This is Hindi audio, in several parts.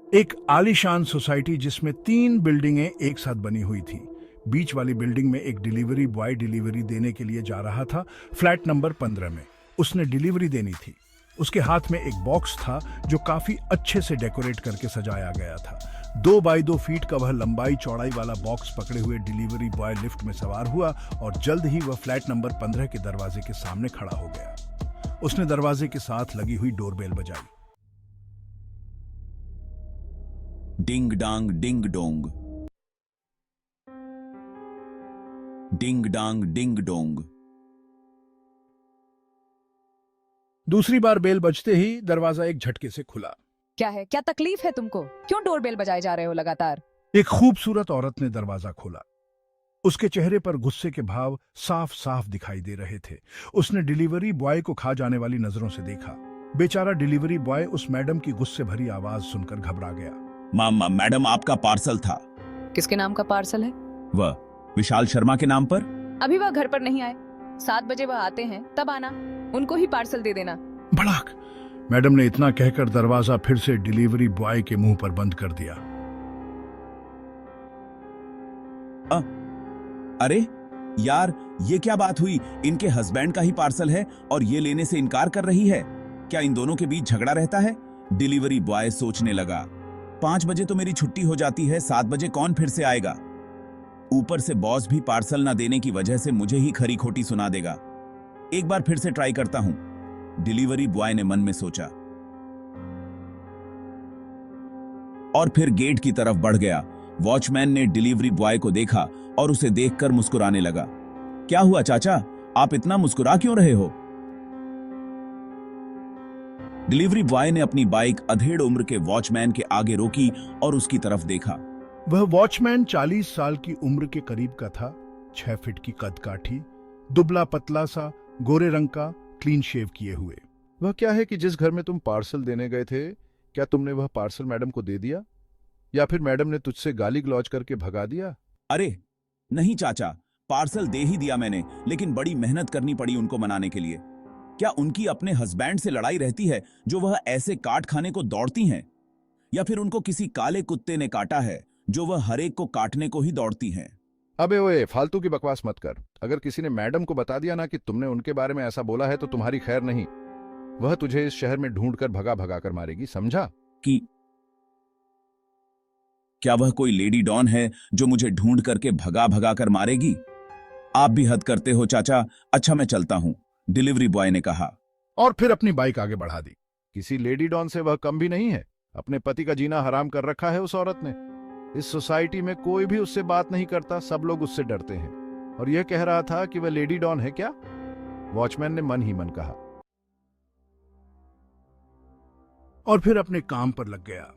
एक आलीशान सोसाइटी जिसमें 3 बिल्डिंगें एक साथ बनी हुई थी। बीच वाली बिल्डिंग में एक डिलीवरी बॉय डिलीवरी देने के लिए जा रहा था। फ्लैट नंबर 15 में उसने डिलीवरी देनी थी। उसके हाथ में एक बॉक्स था जो काफी अच्छे से डेकोरेट करके सजाया गया था। 2 बाई 2 फीट का वह लंबाई चौड़ाई वाला बॉक्स पकड़े हुए डिलीवरी बॉय लिफ्ट में सवार हुआ और जल्द ही वह फ्लैट नंबर 15 के दरवाजे के सामने खड़ा हो गया। उसने दरवाजे के साथ लगी हुई डोरबेल बजाई। डिंग डांग डिंग डोंग, डिंग डांग डिंग डोंग। दूसरी बार बेल बजते ही दरवाजा एक झटके से खुला। क्या है? क्या तकलीफ है तुमको? क्यों डोरबेल बजाए जा रहे हो लगातार? एक खूबसूरत औरत ने दरवाजा खोला। उसके चेहरे पर गुस्से के भाव साफ साफ दिखाई दे रहे थे। उसने डिलीवरी बॉय को खा जाने वाली नजरों से देखा। बेचारा डिलीवरी बॉय उस मैडम की गुस्से भरी आवाज सुनकर घबरा गया। मैडम, आपका पार्सल था। किसके नाम का पार्सल है? वह विशाल शर्मा के नाम पर। अभी वह घर पर नहीं आए। 7 बजे वह आते हैं, तब आना। उनको ही पार्सल दे देना। भड़ाक! मैडम ने इतना कहकर दरवाजा फिर से डिलीवरी बॉय के मुंह पर बंद कर दिया। अरे यार, ये क्या बात हुई? इनके हस्बैंड का ही पार्सल है और ये लेने से इनकार कर रही है। क्या इन दोनों के बीच झगड़ा रहता है? डिलीवरी बॉय सोचने लगा। 5 बजे तो मेरी छुट्टी हो जाती है, 7 बजे कौन फिर से आएगा? ऊपर से बॉस भी पार्सल ना देने की वजह से मुझे ही खरी खोटी सुना देगा। एक बार फिर से ट्राई करता हूं, डिलीवरी बॉय ने मन में सोचा और फिर गेट की तरफ बढ़ गया। वॉचमैन ने डिलीवरी बॉय को देखा और उसे देखकर मुस्कुराने लगा। क्या हुआ चाचा, आप इतना मुस्कुरा क्यों रहे हो? डिलीवरी बॉय ने अपनी बाइक अधेड़ उम्र के वॉचमैन के आगे रोकी और उसकी तरफ देखा। वह वॉचमैन 40 साल की उम्र के करीब का था। 6 फीट की कद काठी, दुबला पतला सा, गोरे रंग का, क्लीन शेव किए हुए। वह क्या है कि जिस घर में तुम पार्सल देने गए थे, क्या तुमने वह पार्सल मैडम को दे दिया या फिर मैडम ने तुझसे गाली गलौज करके भगा दिया? अरे नहीं चाचा, पार्सल दे ही दिया मैंने, लेकिन बड़ी मेहनत करनी पड़ी उनको मनाने के लिए। क्या उनकी अपने हस्बैंड से लड़ाई रहती है जो वह ऐसे काट खाने को दौड़ती हैं? या फिर उनको किसी काले कुत्ते ने काटा है जो वह हर एक को काटने को ही दौड़ती हैं? अबे ओए, फालतू की बकवास मत कर। अगर किसी ने मैडम को बता दिया ना कि तुमने उनके बारे में ऐसा बोला है तो तुम्हारी खैर नहीं। वह तुझे इस शहर में ढूंढ कर भगा भगा कर मारेगी, समझा? कि क्या वह कोई लेडी डॉन है जो मुझे ढूंढ करके भगा भगा कर मारेगी? आप भी हद करते हो चाचा। अच्छा, मैं चलता हूं, डिलीवरी बॉय ने कहा और फिर अपनी बाइक आगे बढ़ा दी। किसी लेडी डॉन से वह कम भी नहीं है। अपने पति का जीना हराम कर रखा है उस औरत ने। इस सोसाइटी में कोई भी उससे बात नहीं करता, सब लोग उससे डरते हैं। और यह कह रहा था कि वह लेडी डॉन है क्या? वॉचमैन ने मन ही मन कहा और फिर अपने काम पर लग गया।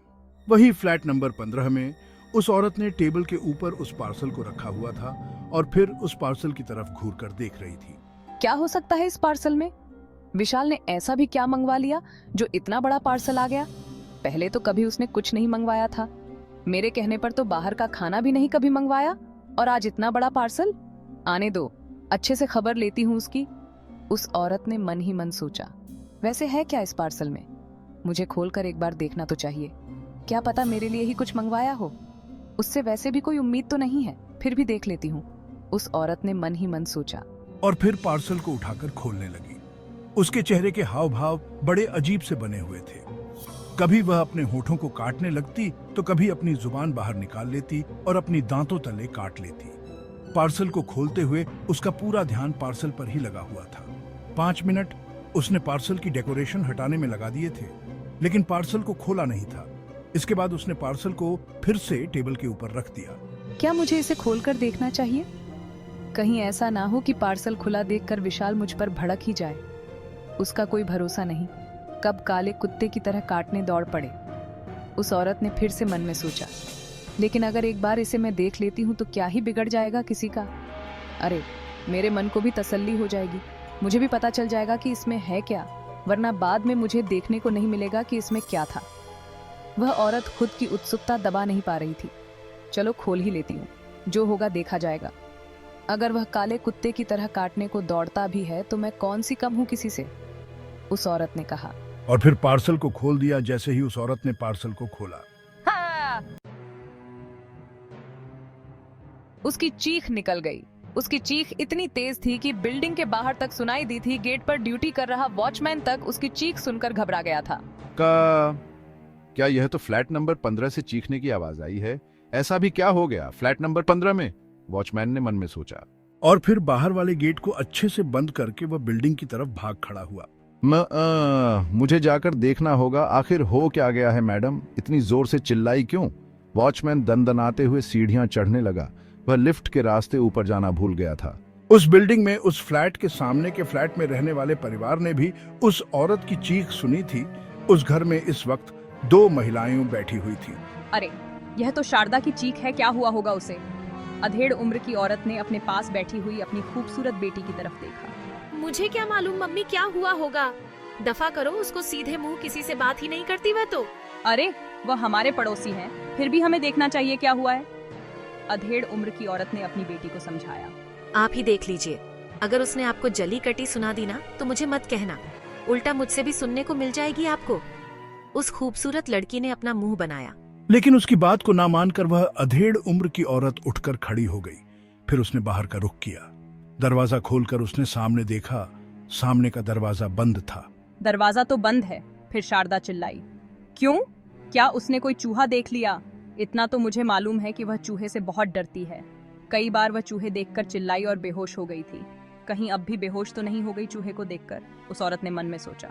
वही फ्लैट नंबर 15 में उस औरत ने टेबल के ऊपर उस पार्सल को रखा हुआ था और फिर उस पार्सल की तरफ घूर कर देख रही थी। क्या हो सकता है इस पार्सल में? विशाल ने ऐसा भी क्या मंगवा लिया जो इतना बड़ा पार्सल आ गया? पहले तो कभी उसने कुछ नहीं मंगवाया था। मेरे कहने पर तो बाहर का खाना भी नहीं कभी मंगवाया, और आज इतना बड़ा पार्सल। आने दो, अच्छे से खबर लेती हूँ उसकी। उस औरत ने मन ही मन सोचा। वैसे है क्या इस पार्सल में? मुझे खोलकर एक बार देखना तो चाहिए। क्या पता मेरे लिए ही कुछ मंगवाया हो। उससे वैसे भी कोई उम्मीद तो नहीं है, फिर भी देख लेती हूँ, उस औरत ने मन ही मन सोचा। और फिर पार्सल को उठाकर खोलने लगी। उसके चेहरे के हाव भाव बड़े अजीब से बने हुए थे। कभी वह अपने होठों को काटने लगती तो कभी अपनी जुबान बाहर निकाल लेती और अपनी दांतों तले काट लेती। पार्सल को खोलते हुए उसका पूरा ध्यान पार्सल पर ही लगा हुआ था। 5 मिनट उसने पार्सल की डेकोरेशन हटाने में लगा दिए थे, लेकिन पार्सल को खोला नहीं था। इसके बाद उसने पार्सल को फिर से टेबल के ऊपर रख दिया। क्या मुझे इसे खोलकर देखना चाहिए? कहीं ऐसा ना हो कि पार्सल खुला देखकर विशाल मुझ पर भड़क ही जाए। उसका कोई भरोसा नहीं, कब काले कुत्ते की तरह काटने दौड़ पड़े। उस औरत ने फिर से मन में सोचा, लेकिन अगर एक बार इसे मैं देख लेती हूँ तो क्या ही बिगड़ जाएगा किसी का? अरे, मेरे मन को भी तसल्ली हो जाएगी। मुझे भी पता चल जाएगा कि इसमें है क्या, वरना बाद में मुझे देखने को नहीं मिलेगा कि इसमें क्या था। वह औरत खुद की उत्सुकता दबा नहीं पा रही थी। चलो खोल ही लेती हूँ, जो होगा देखा जाएगा। अगर वह काले कुत्ते की तरह काटने को दौड़ता भी है तो मैं कौन सी कम हूँ किसी से, उस औरत ने कहा। और फिर पार्सल को खोल दिया। जैसे ही उस औरत ने पार्सल को खोला, उसकी चीख निकल गई। उसकी चीख इतनी तेज थी कि बिल्डिंग के बाहर तक सुनाई दी थी। गेट पर ड्यूटी कर रहा वॉचमैन तक उसकी चीख सुनकर घबरा गया था। क्या यह तो फ्लैट नंबर 15 से चीखने की आवाज आई है? ऐसा भी क्या हो गया फ्लैट नंबर 15 में? वॉचमैन ने मन में सोचा। और फिर बाहर वाले गेट को अच्छे से बंद करके वह बिल्डिंग की तरफ भाग खड़ा हुआ। मुझे जाकर देखना होगा आखिर हो क्या गया है। मैडम इतनी जोर से चिल्लाई क्यों? वॉचमैन दनदनाते हुए सीढ़ियां चढ़ने लगा। वह लिफ्ट के रास्ते ऊपर जाना भूल गया था। उस बिल्डिंग में उस फ्लैट के सामने के फ्लैट में रहने वाले परिवार ने भी उस औरत की चीख सुनी थी। उस घर में इस वक्त 2 महिलाएं बैठी हुई थी। अरे यह तो शारदा की चीख है, क्या हुआ होगा उसे? अधेड़ उम्र की औरत ने अपने पास बैठी हुई अपनी खूबसूरत बेटी की तरफ देखा। मुझे क्या मालूम मम्मी क्या हुआ होगा। दफा करो उसको, सीधे मुंह किसी से बात ही नहीं करती वह तो। अरे वह हमारे पड़ोसी हैं, फिर भी हमें देखना चाहिए क्या हुआ है। अधेड़ उम्र की औरत ने अपनी बेटी को समझाया। आप ही देख लीजिए, अगर उसने आपको जली कटी सुना दी ना तो मुझे मत कहना, उल्टा मुझसे भी सुनने को मिल जाएगी आपको। उस खूबसूरत लड़की ने अपना मुंह बनाया। लेकिन उसकी बात को ना मानकर वह अधेड़ उम्र की औरत उठकर खड़ी हो गई। फिर उसने बाहर का रुख किया। दरवाजा खोलकर उसने सामने देखा। सामने का दरवाजा बंद था। दरवाजा तो बंद है, फिर शारदा चिल्लाई। क्यों? क्या उसने कोई चूहा देख लिया? इतना तो मुझे मालूम है कि वह चूहे से बहुत डरती है। कई बार वह चूहे देखकर चिल्लाई और बेहोश हो गई थी। कहीं अब भी बेहोश तो नहीं हो गई चूहे को देखकर, उस औरत ने मन में सोचा।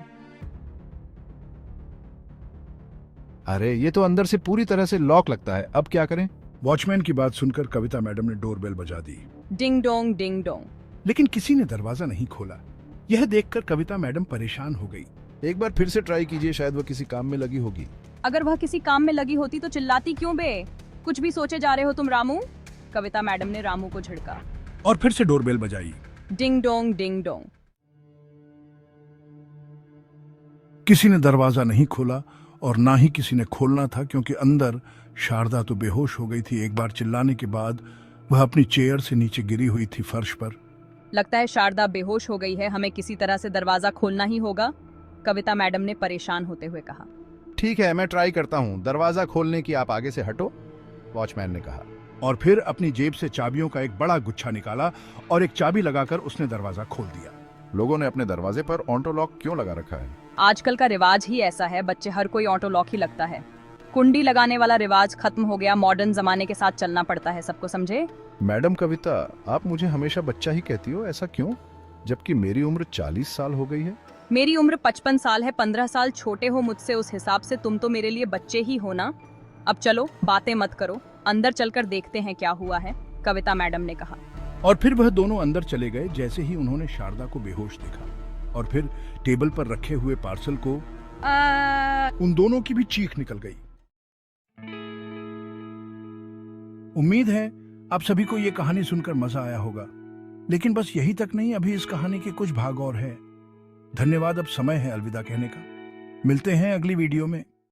अरे ये तो अंदर से पूरी तरह से लॉक लगता है, अब क्या करें? वॉचमैन की बात सुनकर कविता मैडम ने डोरबेल बजा दी। Ding dong ding dong. लेकिन किसी ने दरवाजा नहीं खोला। यह देखकर कविता मैडम परेशान हो गई। एक बार फिर से ट्राई कीजिए, शायद वह किसी काम में लगी होगी। अगर वह किसी काम में लगी होती तो चिल्लाती क्यों बे? कुछ भी सोचे जा रहे हो तुम रामू? कविता मैडम ने रामू को झिड़का। और फिर से डोरबेल बजाई। Ding dong ding dong. किसी ने दरवाजा नहीं खोला और ना ही किसी ने खोलना था, क्योंकि अंदर शारदा तो बेहोश हो गई थी। एक बार चिल्लाने के बाद वह अपनी चेयर से नीचे गिरी हुई थी फर्श पर। लगता है शारदा बेहोश हो गई है, हमें किसी तरह से दरवाजा खोलना ही होगा, कविता मैडम ने परेशान होते हुए कहा। ठीक है, मैं ट्राई करता हूँ। दरवाजा खोलने की आप आगे से हटो, वॉचमैन ने कहा। और फिर अपनी जेब से चाबियों का एक बड़ा गुच्छा निकाला और एक चाबी लगाकर उसने दरवाजा खोल दिया। लोगों ने अपने दरवाजे पर ऑटो लॉक क्यों लगा रखा है? आजकल का रिवाज ही ऐसा है, बच्चे हर कोई ऑटो लॉक ही लगता है। कुंडी लगाने वाला रिवाज खत्म हो गया, मॉडर्न जमाने के साथ चलना पड़ता है सबको, समझे? मैडम कविता, आप मुझे हमेशा बच्चा ही कहती हो, ऐसा क्यों? जबकि मेरी उम्र 40 साल हो गई है। मेरी उम्र 55 साल है, 15 साल छोटे हो मुझसे, उस हिसाब से तुम तो मेरे लिए बच्चे ही हो ना। अब चलो बातें मत करो, अंदर चलकर देखते हैं क्या हुआ है, कविता मैडम ने कहा। और फिर वह दोनों अंदर चले गए। जैसे ही उन्होंने शारदा को बेहोश देखा और फिर टेबल पर रखे हुए पार्सल को, उन दोनों की भी चीख निकल गई। उम्मीद है आप सभी को ये कहानी सुनकर मजा आया होगा। लेकिन बस यही तक नहीं, अभी इस कहानी के कुछ भाग और हैं। धन्यवाद, अब समय है अलविदा कहने का। मिलते हैं अगली वीडियो में।